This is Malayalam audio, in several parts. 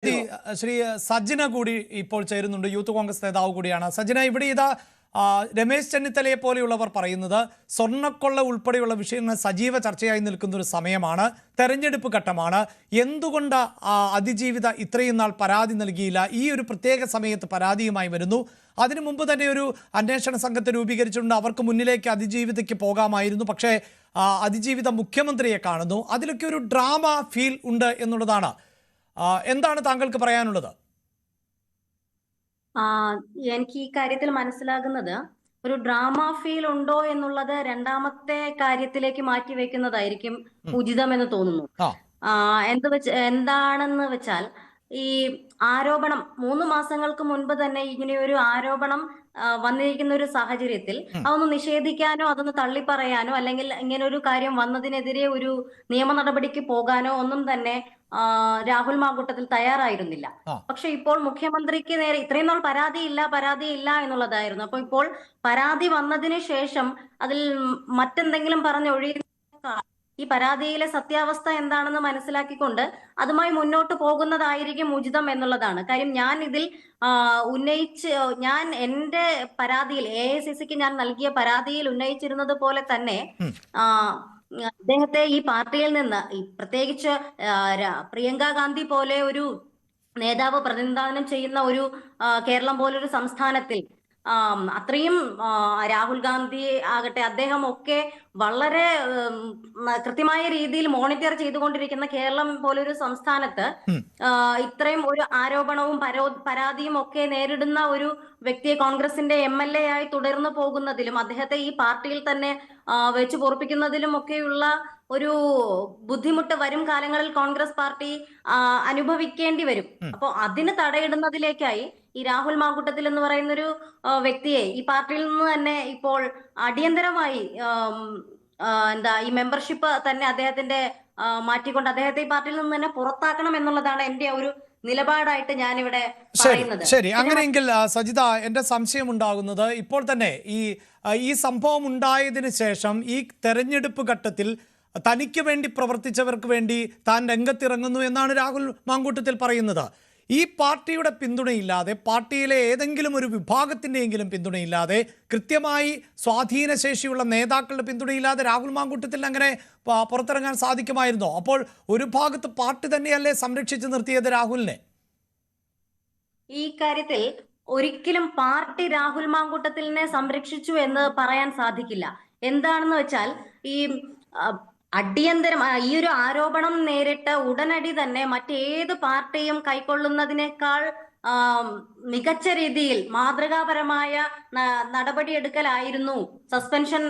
ശ്രീ സജ്ജന കൂടി ഇപ്പോൾ ചേരുന്നുണ്ട്. യൂത്ത് കോൺഗ്രസ് നേതാവ് കൂടിയാണ്. സജ്ജന, ഇവിടെ ഇതാ രമേശ് ചെന്നിത്തലയെ പോലെയുള്ളവർ പറയുന്നത് സ്വർണ്ണക്കൊള്ള ഉൾപ്പെടെയുള്ള വിഷയങ്ങൾ സജീവ ചർച്ചയായി നിൽക്കുന്ന ഒരു സമയമാണ്, തെരഞ്ഞെടുപ്പ് ഘട്ടമാണ്. എന്തുകൊണ്ട് അതിജീവിത ഇത്രയും നാൾ പരാതി നൽകിയില്ല? ഈ ഒരു പ്രത്യേക സമയത്ത് പരാതിയുമായി വരുന്നു. അതിനു മുമ്പ് തന്നെ ഒരു അന്വേഷണ സംഘത്തെ രൂപീകരിച്ചിട്ടുണ്ട്. അവർക്ക് മുന്നിലേക്ക് അതിജീവിതയ്ക്ക് പോകാമായിരുന്നു. പക്ഷേ അതിജീവിത മുഖ്യമന്ത്രിയെ കാണുന്നു. അതിലൊക്കെ ഒരു ഡ്രാമ ഫീൽ ഉണ്ട് എന്നുള്ളതാണ്. എന്താണ് താങ്കൾക്ക് പറയാനുള്ളത്? എനിക്ക് ഈ കാര്യത്തിൽ മനസ്സിലാകുന്നത്, ഒരു ഡ്രാമ ഫീൽ ഉണ്ടോ എന്നുള്ളത് രണ്ടാമത്തെ കാര്യത്തിലേക്ക് മാറ്റി വെക്കുന്നതായിരിക്കും ഉചിതമെന്ന് തോന്നുന്നു. എന്താണെന്ന് വെച്ചാൽ, ഈ ആരോപണം 3 മാസങ്ങൾക്ക് മുൻപ് തന്നെ ഇങ്ങനെയൊരു ആരോപണം വന്നിരിക്കുന്ന ഒരു സാഹചര്യത്തിൽ അതൊന്ന് നിഷേധിക്കാനോ അതൊന്ന് തള്ളിപ്പറയാനോ അല്ലെങ്കിൽ ഇങ്ങനെ ഒരു കാര്യം വന്നതിനെതിരെ ഒരു നിയമ നടപടിക്ക് പോകാനോ ഒന്നും തന്നെ രാഹുൽ മാങ്കൂട്ടത്തിൽ തയ്യാറായിരുന്നില്ല. പക്ഷെ ഇപ്പോൾ മുഖ്യമന്ത്രിക്ക് നേരെ ഇത്രയും നാൾ പരാതിയില്ല എന്നുള്ളതായിരുന്നു. അപ്പൊ ഇപ്പോൾ പരാതി വന്നതിന് ശേഷം അതിൽ മറ്റെന്തെങ്കിലും പറഞ്ഞൊഴിയുന്ന ഈ പരാതിയിലെ സത്യാവസ്ഥ എന്താണെന്ന് മനസ്സിലാക്കിക്കൊണ്ട് അതുമായി മുന്നോട്ട് പോകുന്നതായിരിക്കും ഉചിതം എന്നുള്ളതാണ് കാര്യം. ഞാൻ ഇതിൽ ഞാൻ എന്റെ പരാതിയിൽ AICCക്ക് ഞാൻ നൽകിയ പരാതിയിൽ ഉന്നയിച്ചിരുന്നത് പോലെ തന്നെ അദ്ദേഹത്തെ ഈ പാർട്ടിയിൽ നിന്ന്, പ്രത്യേകിച്ച് പ്രിയങ്ക ഗാന്ധി പോലെ ഒരു നേതാവ് പ്രതിനിധാനം ചെയ്യുന്ന ഒരു കേരളം പോലൊരു സംസ്ഥാനത്തിൽ അത്രയും രാഹുൽ ഗാന്ധി ആകട്ടെ, അദ്ദേഹം ഒക്കെ വളരെ കൃത്യമായ രീതിയിൽ മോണിറ്റർ ചെയ്തുകൊണ്ടിരിക്കുന്ന കേരളം പോലൊരു സംസ്ഥാനത്ത് ഇത്രയും ഒരു ആരോപണവും പരാതിയും ഒക്കെ നേരിടുന്ന ഒരു വ്യക്തിയെ കോൺഗ്രസിന്റെ MLA ആയി തുടർന്നു പോകുന്നതിലും അദ്ദേഹത്തെ ഈ പാർട്ടിയിൽ തന്നെ വെച്ച് പൊറപ്പിക്കുന്നതിലും ഒക്കെയുള്ള ഒരു ബുദ്ധിമുട്ട് വരും കാലങ്ങളിൽ കോൺഗ്രസ് പാർട്ടി അനുഭവിക്കേണ്ടി വരും. അപ്പൊ അതിന് തടയിടുന്നതിലേക്കായി ഈ രാഹുൽ മാങ്കൂട്ടത്തിൽ എന്ന് പറയുന്ന ഒരു വ്യക്തിയെ ഈ പാർട്ടിയിൽ നിന്ന് തന്നെ ഇപ്പോൾ അടിയന്തരമായി ഈ മെമ്പർഷിപ്പ് തന്നെ അദ്ദേഹത്തിന്റെ മാറ്റിക്കൊണ്ട് അദ്ദേഹത്തെ ഈ പാർട്ടിയിൽ നിന്ന് തന്നെ പുറത്താക്കണം എന്നുള്ളതാണ് എന്റെ ഒരു നിലപാടായിട്ട് ഞാനിവിടെ പറയുന്നത്. ശരി, അങ്ങനെയെങ്കിൽ സജിത, എന്റെ സംശയം ഉണ്ടാകുന്നത്, ഇപ്പോൾ തന്നെ ഈ സംഭവം ഉണ്ടായതിനു ശേഷം ഈ തെരഞ്ഞെടുപ്പ് ഘട്ടത്തിൽ തനിക്ക് വേണ്ടി പ്രവർത്തിച്ചവർക്ക് വേണ്ടി താൻ രംഗത്തിറങ്ങുന്നു എന്നാണ് രാഹുൽ മാങ്കൂട്ടത്തിൽ പറയുന്നത്. ഈ പാർട്ടിയുടെ പിന്തുണയില്ലാതെ, പാർട്ടിയിലെ ഏതെങ്കിലും ഒരു വിഭാഗത്തിൻ്റെയെങ്കിലും പിന്തുണയില്ലാതെ, കൃത്യമായി സ്വാധീനശേഷിയുള്ള നേതാക്കളുടെ പിന്തുണയില്ലാതെ രാഹുൽ മാങ്കൂട്ടത്തിൽ അങ്ങനെ പുറത്തിറങ്ങാൻ സാധിക്കുമായിരുന്നോ? അപ്പോൾ ഒരു ഭാഗത്ത് പാർട്ടി തന്നെയല്ലേ സംരക്ഷിച്ചു നിർത്തിയത് രാഹുലിനെ? ഈ കാര്യത്തിൽ ഒരിക്കലും പാർട്ടി രാഹുൽ മാങ്കൂട്ടത്തിലിനെ സംരക്ഷിച്ചു എന്ന് പറയാൻ സാധിക്കില്ല. എന്താണെന്ന് വെച്ചാൽ, ഈ അടിയന്തരം ഈ ഒരു ആരോപണം നേരിട്ട് ഉടനടി തന്നെ മറ്റേത് പാർട്ടിയും കൈക്കൊള്ളുന്നതിനേക്കാൾ മികച്ച രീതിയിൽ മാതൃകാപരമായ നടപടിയെടുക്കലായിരുന്നു സസ്പെൻഷൻ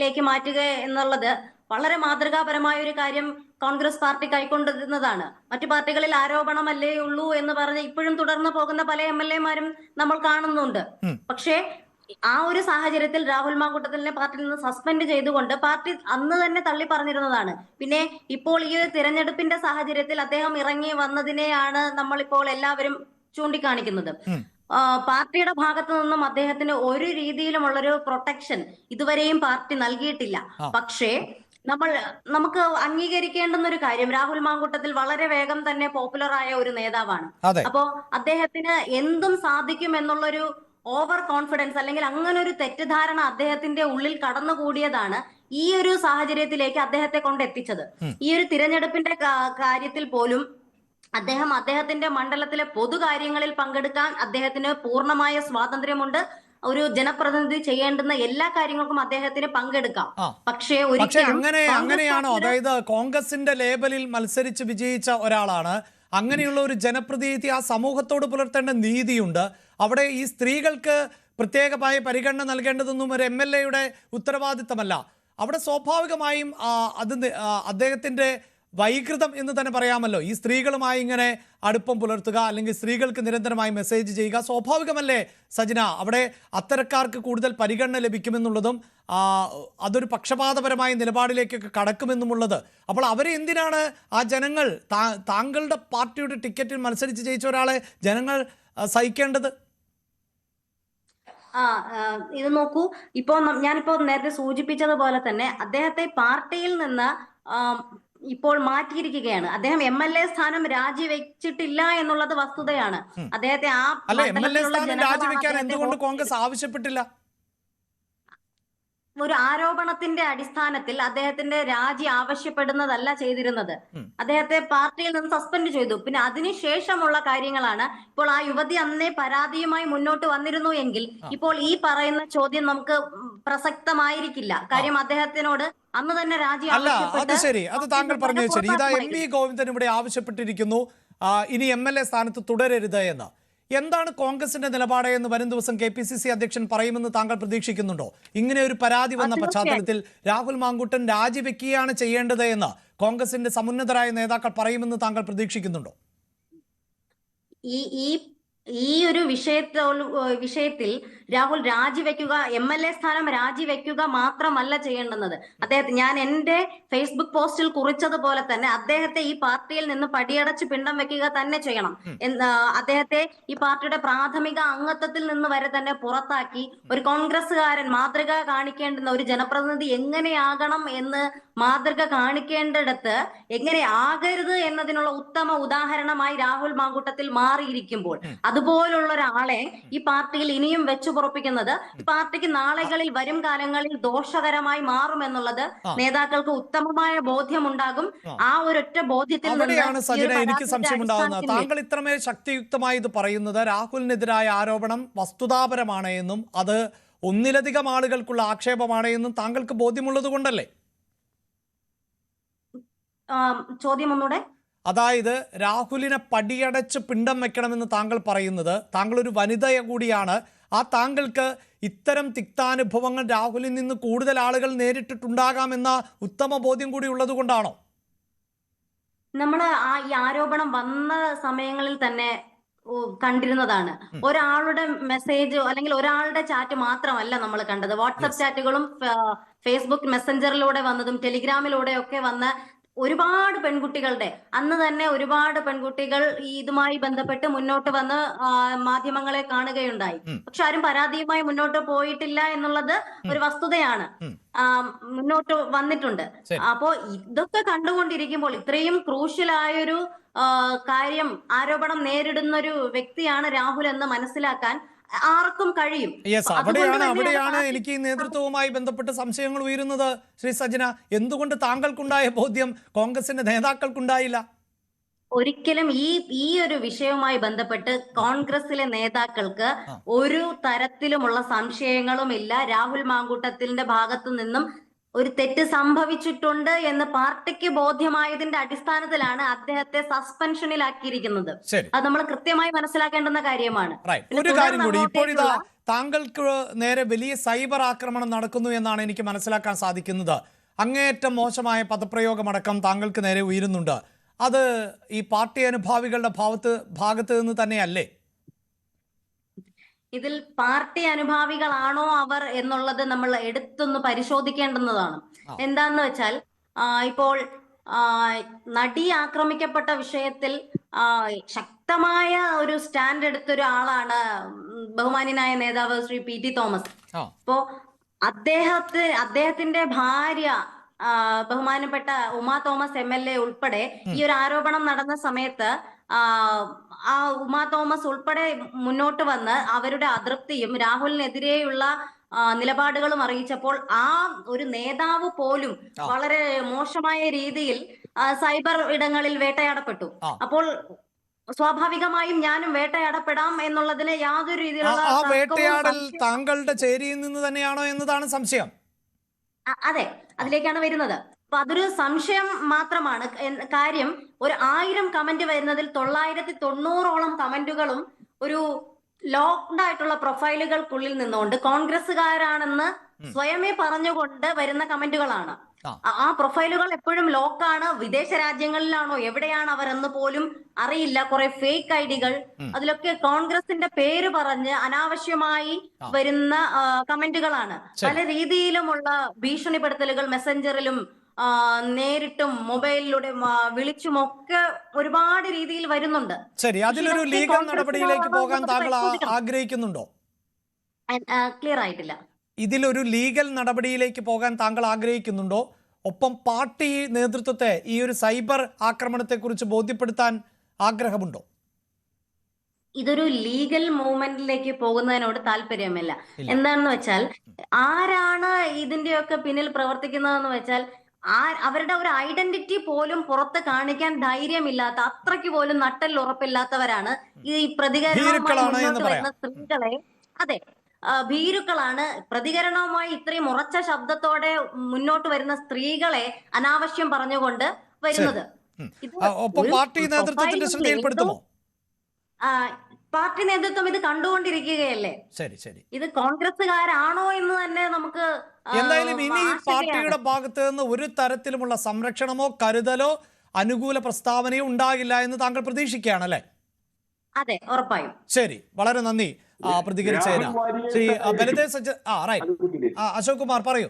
ലേക്ക് മാറ്റുക എന്നുള്ളത്. വളരെ മാതൃകാപരമായ ഒരു കാര്യം കോൺഗ്രസ് പാർട്ടി കൈക്കൊണ്ടിരുന്നതാണ്. മറ്റു പാർട്ടികളിൽ ആരോപണമല്ലേ ഉള്ളൂ എന്ന് പറഞ്ഞ് ഇപ്പോഴും തുടർന്നു പോകുന്ന പല MLA മാരും നമ്മൾ കാണുന്നുണ്ട്. പക്ഷേ ആ ഒരു സാഹചര്യത്തിൽ രാഹുൽ മാങ്കൂട്ടത്തിലിനെ പാർട്ടിയിൽ നിന്ന് സസ്പെൻഡ് ചെയ്തുകൊണ്ട് പാർട്ടി അന്ന് തന്നെ തള്ളി പറഞ്ഞിരുന്നതാണ്. പിന്നെ ഇപ്പോൾ ഈ ഒരു തിരഞ്ഞെടുപ്പിന്റെ സാഹചര്യത്തിൽ അദ്ദേഹം ഇറങ്ങി വന്നതിനെയാണ് നമ്മളിപ്പോൾ എല്ലാവരും ചൂണ്ടിക്കാണിക്കുന്നത്. പാർട്ടിയുടെ ഭാഗത്തു നിന്നും അദ്ദേഹത്തിന് ഒരു രീതിയിലുമുള്ളൊരു പ്രൊട്ടക്ഷൻ ഇതുവരെയും പാർട്ടി നൽകിയിട്ടില്ല. പക്ഷേ നമുക്ക് അംഗീകരിക്കേണ്ടുന്ന ഒരു കാര്യം, രാഹുൽ മാങ്കൂട്ടത്തിൽ വളരെ വേഗം തന്നെ പോപ്പുലർ ആയ ഒരു നേതാവാണ്. അപ്പോ അദ്ദേഹത്തിന് എന്തും സാധിക്കും എന്നുള്ളൊരു ഓവർ കോൺഫിഡൻസ് അല്ലെങ്കിൽ അങ്ങനെ ഒരു തെറ്റിദ്ധാരണ അദ്ദേഹത്തിന്റെ ഉള്ളിൽ കടന്നുകൂടിയതാണ് ഈ ഒരു സാഹചര്യത്തിലേക്ക് അദ്ദേഹത്തെ കൊണ്ടെത്തിച്ചത്. ഈ ഒരു തിരഞ്ഞെടുപ്പിന്റെ കാര്യത്തിൽ പോലും അദ്ദേഹത്തിന്റെ മണ്ഡലത്തിലെ പൊതുകാര്യങ്ങളിൽ പങ്കെടുക്കാൻ അദ്ദേഹത്തിന് പൂർണ്ണമായ സ്വാതന്ത്ര്യമുണ്ട്. ഒരു ജനപ്രതിനിധി ചെയ്യേണ്ടുന്ന എല്ലാ കാര്യങ്ങൾക്കും അദ്ദേഹത്തിന് പങ്കെടുക്കാം. പക്ഷേ അങ്ങനെയാണോ? അതായത് കോൺഗ്രസിന്റെ ലേബലിൽ മത്സരിച്ച് വിജയിച്ച ഒരാളാണ്. അങ്ങനെയുള്ള ഒരു ജനപ്രതിനിധി ആ സമൂഹത്തോട് പുലർത്തേണ്ട നീതിയുണ്ട്. അവിടെ ഈ സ്ത്രീകൾക്ക് പ്രത്യേകമായ പരിഗണന നൽകേണ്ടതൊന്നും ഒരു MLA-യുടെ ഉത്തരവാദിത്തമല്ല. അവിടെ സ്വാഭാവികമായും അദ്ദേഹത്തിൻ്റെ വൈകൃതം എന്ന് തന്നെ പറയാമല്ലോ. ഈ സ്ത്രീകളുമായി ഇങ്ങനെ അടുപ്പം പുലർത്തുക, അല്ലെങ്കിൽ സ്ത്രീകൾക്ക് നിരന്തരമായി മെസ്സേജ് ചെയ്യുക സ്വാഭാവികമല്ലേ സജന? അവിടെ അത്തരക്കാർക്ക് കൂടുതൽ പരിഗണന ലഭിക്കുമെന്നുള്ളതും അതൊരു പക്ഷപാതപരമായ നിലപാടിലേക്കൊക്കെ കടക്കുമെന്നുമുള്ളത്. അപ്പോൾ അവരെ എന്തിനാണ് ആ ജനങ്ങൾ, താങ്കളുടെ പാർട്ടിയുടെ ടിക്കറ്റിൽ മത്സരിച്ച് ജയിച്ച ഒരാളെ ജനങ്ങൾ സഹിക്കേണ്ടത്? ഇത് നോക്കൂ, ഞാനിപ്പോ നേരത്തെ സൂചിപ്പിച്ചതുപോലെ തന്നെ അദ്ദേഹത്തെ പാർട്ടിയിൽ നിന്ന് ഇപ്പോൾ മാറ്റിയിരിക്കുകയാണ്. അദ്ദേഹം MLA സ്ഥാനം രാജിവെച്ചിട്ടില്ല എന്നുള്ളത് വസ്തുതയാണ്. അദ്ദേഹത്തെ ആ അല്ല, MLA മണ്ഡലത്തിലുള്ള സ്ഥാനം ജനങ്ങളാണ് രാജിവെക്കാൻ അദ്ദേഹത്തെ എന്തുകൊണ്ട് വോട്ട് കോൺഗ്രസ് ആവശ്യപ്പെട്ടില്ല? ഒരു ആരോപണത്തിന്റെ അടിസ്ഥാനത്തിൽ അദ്ദേഹത്തിന്റെ രാജി ആവശ്യപ്പെടുന്നതല്ല ചെയ്തിരുന്നത്. അദ്ദേഹത്തെ പാർട്ടിയിൽ നിന്ന് സസ്പെൻഡ് ചെയ്തു. പിന്നെ അതിനുശേഷമുള്ള കാര്യങ്ങളാണ്. ഇപ്പോൾ ആ യുവതി അന്നേ പരാതിയുമായി മുന്നോട്ട് വന്നിരുന്നു എങ്കിൽ ഇപ്പോൾ ഈ പറയുന്ന ചോദ്യം നമുക്ക് പ്രസക്തമായിരിക്കില്ല. കാര്യം അദ്ദേഹത്തിനോട് അന്ന് തന്നെ രാജി അല്ല, അത് ആവശ്യപ്പെട്ട് ശരി, അത് താങ്കൾ പറഞ്ഞു ശരി. ഇതാ പുറത്താക്കുമായിരുന്നു. MV ഗോവിന്ദൻ ഇവിടെ ആവശ്യപ്പെട്ടിരിക്കുന്നു ഇനി MLA സ്ഥാനത്ത് തുടരരുത് എന്ന്. എന്താണ് കോൺഗ്രസിന്റെ നിലപാട് എന്ന് വരും ദിവസം KPCC അധ്യക്ഷൻ പറയുമെന്ന് താങ്കൾ പ്രതീക്ഷിക്കുന്നുണ്ടോ? ഇങ്ങനെ ഒരു പരാതി വന്ന പശ്ചാത്തലത്തിൽ രാഹുൽ മാങ്കൂട്ടൻ രാജിവെക്കുകയാണ് ചെയ്യേണ്ടത് എന്ന് കോൺഗ്രസിന്റെ സമുന്നതരായ നേതാക്കൾ പറയുമെന്ന് താങ്കൾ പ്രതീക്ഷിക്കുന്നുണ്ടോ? ഈ ഈ ഈ ഒരു വിഷയത്തിൽ രാഹുൽ രാജിവെക്കുക, MLA സ്ഥാനം രാജിവെക്കുക മാത്രമല്ല ചെയ്യേണ്ടുന്നത്. ഞാൻ എന്റെ ഫേസ്ബുക്ക് പോസ്റ്റിൽ കുറിച്ചതുപോലെ തന്നെ അദ്ദേഹത്തെ ഈ പാർട്ടിയിൽ നിന്ന് പടിയടച്ച് പിണ്ടം വെക്കുക തന്നെ ചെയ്യണം. അദ്ദേഹത്തെ ഈ പാർട്ടിയുടെ പ്രാഥമിക അംഗത്വത്തിൽ നിന്ന് വരെ തന്നെ പുറത്താക്കി ഒരു കോൺഗ്രസ്സുകാരൻ മാതൃക കാണിക്കേണ്ടുന്ന ഒരു ജനപ്രതിനിധി എങ്ങനെയാകണം എന്ന് മാതൃക കാണിക്കേണ്ടിടത്ത് എങ്ങനെ ആകരുത് എന്നതിനുള്ള ഉത്തമ ഉദാഹരണമായി രാഹുൽ മാങ്കൂട്ടത്തിൽ മാറിയിരിക്കുമ്പോൾ അതുപോലുള്ള ഒരാളെ ഈ പാർട്ടിയിൽ ഇനിയും വെച്ചു പൊറപ്പിക്കുന്നത് പാർട്ടിക്ക് നാളുകളിൽ വരും കാലങ്ങളിൽ ദോഷകരമായി മാറുമെന്നുള്ളത് നേതാക്കൾക്ക് ഉത്തമമായ ബോധ്യമുണ്ടാകും. ആ ഒരൊറ്റ ബോധ്യത്തിൽ അവിടെയാണ് സജന എനിക്ക് സംശയമുണ്ടാകുന്നത്. താങ്കൾ ഇത്രമേൽ ശക്തിയുക്തമായി ഇത് പറയുന്നത് രാഹുലിനെതിരായ ആരോപണം വസ്തുതാപരമാണ് എന്നും അത് ഒന്നിലധികം ആളുകൾക്കുള്ള ആക്ഷേപമാണ് എന്നും താങ്കൾക്ക് ബോധ്യമുള്ളത് കൊണ്ടല്ലേ? ചോദ്യം ഒന്നുകൂടെ. അതായത് രാഹുലിനെ പടിയടച്ച് പിണ്ടം വെക്കണമെന്ന് താങ്കൾ പറയുന്നത്, താങ്കൾ ഒരു വനിത കൂടിയാണ്, ആ താങ്കൾക്ക് ഇത്തരം തിക്താനുഭവങ്ങൾ രാഹുലിൽ നിന്ന് കൂടുതൽ ആളുകൾ നേരിട്ടിട്ടുണ്ടാകാമെന്ന ഉത്തമ ബോധ്യം കൂടി ഉള്ളത് കൊണ്ടാണോ? നമ്മൾ ഈ ആരോപണം വന്ന സമയങ്ങളിൽ തന്നെ കണ്ടിരുന്നതാണ്. ഒരാളുടെ മെസ്സേജ് അല്ലെങ്കിൽ ഒരാളുടെ ചാറ്റ് മാത്രമല്ല നമ്മൾ കണ്ടത്. വാട്സപ്പ് ചാറ്റുകളും ഫേസ്ബുക്ക് മെസ്സഞ്ചറിലൂടെ വന്നതും ടെലിഗ്രാമിലൂടെ ഒക്കെ വന്ന ഒരുപാട് പെൺകുട്ടികളുടെ അന്ന് തന്നെ ഒരുപാട് പെൺകുട്ടികൾ ഇതുമായി ബന്ധപ്പെട്ട് മുന്നോട്ട് വന്ന് മാധ്യമങ്ങളെ കാണുകയുണ്ടായി. പക്ഷെ ആരും പരാതിയുമായി മുന്നോട്ട് പോയിട്ടില്ല എന്നുള്ളത് ഒരു വസ്തുതയാണ്. മുന്നോട്ട് വന്നിട്ടുണ്ട്. അപ്പോ ഇതൊക്കെ കണ്ടുകൊണ്ടിരിക്കുമ്പോൾ ഇത്രയും ക്രൂഷ്യലായൊരു കാര്യം ആരോപണം നേരിടുന്ന ഒരു വ്യക്തിയാണ് രാഹുൽ എന്ന് മനസ്സിലാക്കാൻ ആർക്കും കഴിയും. അവിടെയാണ് എനിക്ക് ഈ നേതൃത്വവുമായി ബന്ധപ്പെട്ട് സംശയങ്ങൾ ഉയരുന്നത്. ശ്രീ സജന, എന്തുകൊണ്ട് താങ്കൾക്കുണ്ടായ ബോധ്യം കോൺഗ്രസിന്റെ നേതാക്കൾക്കുണ്ടായില്ല? ഒരിക്കലും ഈ ഒരു വിഷയവുമായി ബന്ധപ്പെട്ട് കോൺഗ്രസിലെ നേതാക്കൾക്ക് ഒരു തരത്തിലുമുള്ള സംശയങ്ങളും ഇല്ല. രാഹുൽ മാങ്കൂട്ടത്തിന്റെ ഭാഗത്തു നിന്നും ഒരു തെറ്റ് സംഭവിച്ചിട്ടുണ്ട് എന്ന് പാർട്ടിക്ക് ബോധ്യമായതിന്റെ അടിസ്ഥാനത്തിലാണ് അദ്ദേഹത്തെ സസ്പെൻഷനിലാക്കിയിരിക്കുന്നത്. അത് നമ്മൾ കൃത്യമായി മനസ്സിലാക്കേണ്ടുന്ന കാര്യമാണ്. ഒരു കാര്യം കൂടി, ഇപ്പോഴിതാ താങ്കൾക്ക് നേരെ വലിയ സൈബർ ആക്രമണം നടക്കുന്നു എന്നാണ് എനിക്ക് മനസ്സിലാക്കാൻ സാധിക്കുന്നത്. അങ്ങേയറ്റം മോശമായ പദപ്രയോഗമടക്കം താങ്കൾക്ക് നേരെ ഉയരുന്നുണ്ട്. അത് ഈ പാർട്ടി അനുഭാവികളുടെ ഭാഗത്ത് നിന്ന് തന്നെയല്ലേ? ഇതിൽ പാർട്ടി അനുഭാവികളാണോ അവർ എന്നുള്ളത് നമ്മൾ എടുത്തൊന്ന് പരിശോധിക്കേണ്ടുന്നതാണ്. എന്താന്ന് വെച്ചാൽ ഇപ്പോൾ നടി ആക്രമിക്കപ്പെട്ട വിഷയത്തിൽ ശക്തമായ ഒരു സ്റ്റാൻഡ് എടുത്തൊരു ആളാണ് ബഹുമാന്യനായ നേതാവ് ശ്രീ PT തോമസ്. അപ്പോ അദ്ദേഹത്തിന്റെ ഭാര്യ ബഹുമാനപ്പെട്ട ഉമാ തോമസ് MLA ഉൾപ്പെടെ ഈ ഒരു ആരോപണം നടന്ന സമയത്ത് ആ ഉമാ തോമസ് ഉൾപ്പെടെ മുന്നോട്ട് വന്ന് അവരുടെ അതൃപ്തിയും രാഹുലിനെതിരെയുള്ള നിലപാടുകളും അറിയിച്ചപ്പോൾ ആ ഒരു നേതാവ് പോലും വളരെ മോശമായ രീതിയിൽ സൈബർ ഇടങ്ങളിൽ വേട്ടയാടപ്പെട്ടു. അപ്പോൾ സ്വാഭാവികമായും ഞാനും വേട്ടയാടപ്പെടാം എന്നുള്ളതിന് യാതൊരു രീതിയിലുള്ള വേട്ടയാടൽ താങ്കളുടെ ചേരിയിൽ നിന്ന് തന്നെയാണോ എന്നതാണ് സംശയം. അതെ, അതിലേക്കാണ് വരുന്നത്. അപ്പൊ അതൊരു സംശയം മാത്രമാണ്. കാര്യം ഒരു 1000 കമന്റ് വരുന്നതിൽ 990ഓളം കമന്റുകളും ഒരു ലോക്ക്ഡ് ആയിട്ടുള്ള പ്രൊഫൈലുകൾക്കുള്ളിൽ നിന്നുകൊണ്ട് കോൺഗ്രസ്സുകാരാണെന്ന് സ്വയമേ പറഞ്ഞുകൊണ്ട് വരുന്ന കമന്റുകളാണ്. ആ പ്രൊഫൈലുകൾ എപ്പോഴും ലോക്കാണ്. വിദേശ രാജ്യങ്ങളിലാണോ എവിടെയാണ് അവരെന്ന് പോലും അറിയില്ല. കുറെ ഫേക്ക് ഐഡികൾ, അതിലൊക്കെ കോൺഗ്രസിന്റെ പേര് പറഞ്ഞ് അനാവശ്യമായി വരുന്ന കമന്റുകളാണ്. പല രീതിയിലുമുള്ള ഭീഷണിപ്പെടുത്തലുകൾ മെസ്സഞ്ചറിലും നേരിട്ടും മൊബൈലിലൂടെ വിളിച്ചുമൊക്കെ ഒരുപാട് രീതിയിൽ വരുന്നുണ്ട്. ശരി, അതിലൊരു ലീഗൽ നടപടിയിലേക്ക് പോകാൻ താങ്കൾ ആഗ്രഹിക്കുന്നുണ്ടോ? ക്ലിയർ ആയിട്ടില്ല. ഇതിലൊരു ലീഗൽ നടപടിയിലേക്ക് പോകാൻ താങ്കൾ ആഗ്രഹിക്കുന്നുണ്ടോ? ഒപ്പം പാർട്ടി നേതൃത്വത്തെ ഈ ഒരു സൈബർ ആക്രമണത്തെക്കുറിച്ച് ബോധ്യപ്പെടുത്താൻ ആഗ്രഹമുണ്ടോ? ഇതൊരു ലീഗൽ മൂവ്മെന്റിലേക്ക് പോകുന്നതിനോട് താല്പര്യമില്ല. എന്താണെന്ന് വെച്ചാൽ ആരാണ് ഇതിന്റെയൊക്കെ പിന്നിൽ പ്രവർത്തിക്കുന്നതെന്ന് വെച്ചാൽ അവരുടെ ഒരു ഐഡന്റിറ്റി പോലും പുറത്ത് കാണിക്കാൻ ധൈര്യമില്ലാത്ത, അത്രയ്ക്ക് പോലും നട്ടൽ ഉറപ്പില്ലാത്തവരാണ് ഈ പ്രതികരണവുമായി മുന്നോട്ട് വരുന്ന സ്ത്രീകളെ. അതെ, ഭീരുക്കളാണ്. പ്രതികരണവുമായി ഇത്രയും ഉറച്ച ശബ്ദത്തോടെ മുന്നോട്ട് വരുന്ന സ്ത്രീകളെ അനാവശ്യം പറഞ്ഞുകൊണ്ട് വരുന്നത്. പാർട്ടി നേതൃത്വത്തിന്റെ ശ്രദ്ധയിൽപ്പെടുത്തുമോ? പാർട്ടി നേതൃത്വം ഇത് കണ്ടുകൊണ്ടിരിക്കുകയല്ലേ. ശരി ശരി. ഇത് കോൺഗ്രസ്സുകാരാണോ എന്ന് തന്നെ നമുക്ക് എന്തായാലും ഇനി പാർട്ടിയുടെ ഭാഗത്ത് നിന്ന് ഒരു തരത്തിലുമുള്ള സംരക്ഷണമോ കരുതലോ അനുകൂല പ്രസ്താവനയോ ഉണ്ടാകില്ല എന്ന് താങ്കൾ പ്രതീക്ഷിക്കുകയാണല്ലേ? അതെ, ഉറപ്പായും. ശരി, വളരെ നന്ദി പ്രതികരിച്ചതിന്. ശ്രീ ബലദേവ് സജ്ജ. റൈറ്റ്, അശോക് കുമാർ പറയൂ.